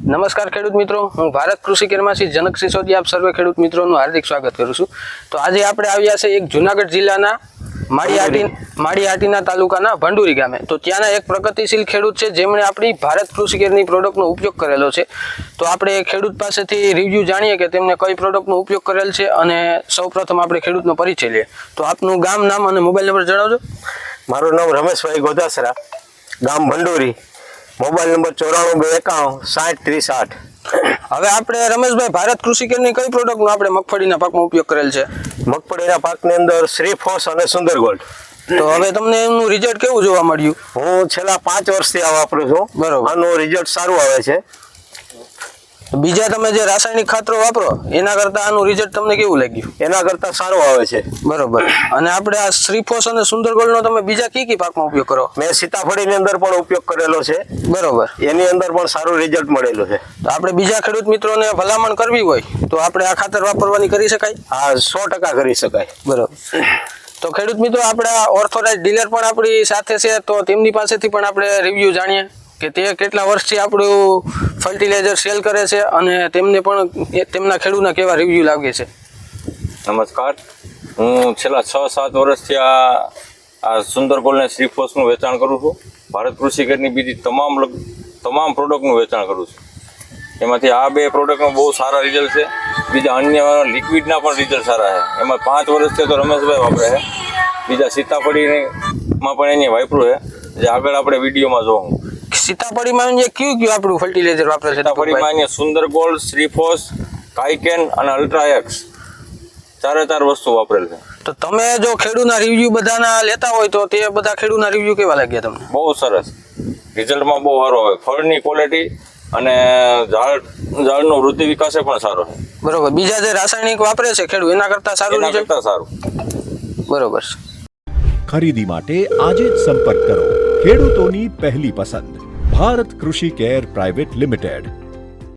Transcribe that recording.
નમસ્કાર ખેડૂત મિત્રો, હું ભારત કૃષિ કેરમાંથી જનક સિસોદિયા આપ સર્વે ખેડૂત મિત્રોનું હાર્દિક સ્વાગત કરું છું। તો આજે આપણે આવ્યા છે એક જુનાગઢ જિલ્લાના માળીહાટીના તાલુકાના ભંડુરી ગામે। તો ત્યાંના એક પ્રગતિશીલ ખેડૂત છે જેમણે આપણી ભારત કૃષિ કેરની પ્રોડક્ટનો ઉપયોગ કરેલો છે। તો આપણે ખેડૂત પાસેથી રિવ્યૂ જાણીએ કે તેમને કઈ પ્રોડક્ટનો ઉપયોગ કરેલ છે અને સૌપ્રથમ આપણે ખેડૂતનો પરિચય લઈએ। તો આપનું ગામ, નામ અને મોબાઈલ નંબર જણાવજો। મારું નામ રમેશભાઈ ગોધાસરા, ગામ ભંડુરી, મોબાઈલ નંબર 94 291 60 30 8। હવે આપણે રમેશભાઈ ભારત કૃષિ કેરની કઈ પ્રોડક્ટનો આપણે મગફળીના પાકમાં ઉપયોગ કરેલ છે? મગફળીના પાકની અંદર શ્રીફોસ અને સુંદર ગોલ્ડ। તો હવે તમને એનું રિઝલ્ટ કેવું જોવા મળ્યું? હું છેલ્લા 5 વર્ષથી આ વાપરું છું। બરોબર। આનું રિઝલ્ટ સારું આવે છે। બીજા તમે જે રાસાયણિક ખાતરો વાપરો એના કરતા આનું રિઝલ્ટ તમને કેવું લાગ્યું? એના કરતા સારું આવે છે। બરોબર। અને આપણે આ શ્રીફોસ અને સુંદર ગોલ્ડનો તમે બીજા કઈ પાકમાં ઉપયોગ કરો? મેં સીતાફળીની અંદર પણ ઉપયોગ કરેલો છે। બરોબર। એની અંદર પણ સારું રિઝલ્ટ મળેલું છે। તો આપણે બીજા ખેડૂત મિત્રોને ભલામણ કરવી હોય તો આપણે આ ખાતર વાપરવાની કરી શકાય? હા, 100% કરી શકાય। બરોબર। તો ખેડૂત મિત્રો, આપણા ઓથોરાઇઝ ડીલર પણ આપણી સાથે છે, તો તેમની પાસેથી પણ આપણે રિવ્યૂ જાણીએ કે તે કેટલા વર્ષથી આપણું ફર્ટિલાઇઝર સેલ કરે છે અને તેમને પણ તેમના ખેડૂતના કેવા રિવ્યૂ લાગે છે। નમસ્કાર, હું છેલ્લા 6-7 વર્ષથી આ સુંદર ગોલ્ડ અને શ્રીફોસનું વેચાણ કરું છું। ભારત કૃષિ કેરની બીજી તમામ પ્રોડક્ટનું વેચાણ કરું છું। એમાંથી આ બે પ્રોડક્ટમાં બહુ સારા રિઝલ્ટ છે। બીજા અન્ય લિક્વિડના પણ રિઝલ્ટ સારા છે। એમાં 5 વર્ષથી તો રમેશભાઈ વાપરે છે। બીજા સીતાફળીમાં પણ એની વાપરું છે, જે આગળ આપણે વિડીયોમાં જોવું। સીતાફળીમાં જે કયું આપણું ફર્ટિલાઇઝર વાપરે છે? સીતાફળીમાં અહીંયા સુંદર ગોલ્ડ, શ્રીફોસ, કાઇકેન અને અલ્ટ્રા એક્સ 4 વસ્તુ વાપરેલ છે। તો તમે જો ખેડૂતના રિવ્યૂ બધાના લેતા હોય તો તે બધા ખેડૂતના રિવ્યૂ કેવા લાગ્યા તમને? બહુ સરસ રિઝલ્ટમાં, બહુ સારો આવે। ફળની ક્વોલિટી અને ઝાડનો વૃદ્ધિ વિકાસે પણ સારો છે। બરોબર। બીજા જે રાસાયણિક વાપરે છે ખેડૂત એના કરતા સારું રિઝલ્ટ? સારું। બરોબર। ખરીદી માટે આજે જ સંપર્ક કરો ખેડૂતોની પહેલી પસંદ, ભારત કૃષિ કેર પ્રાઇવેટ લિમિટેડ।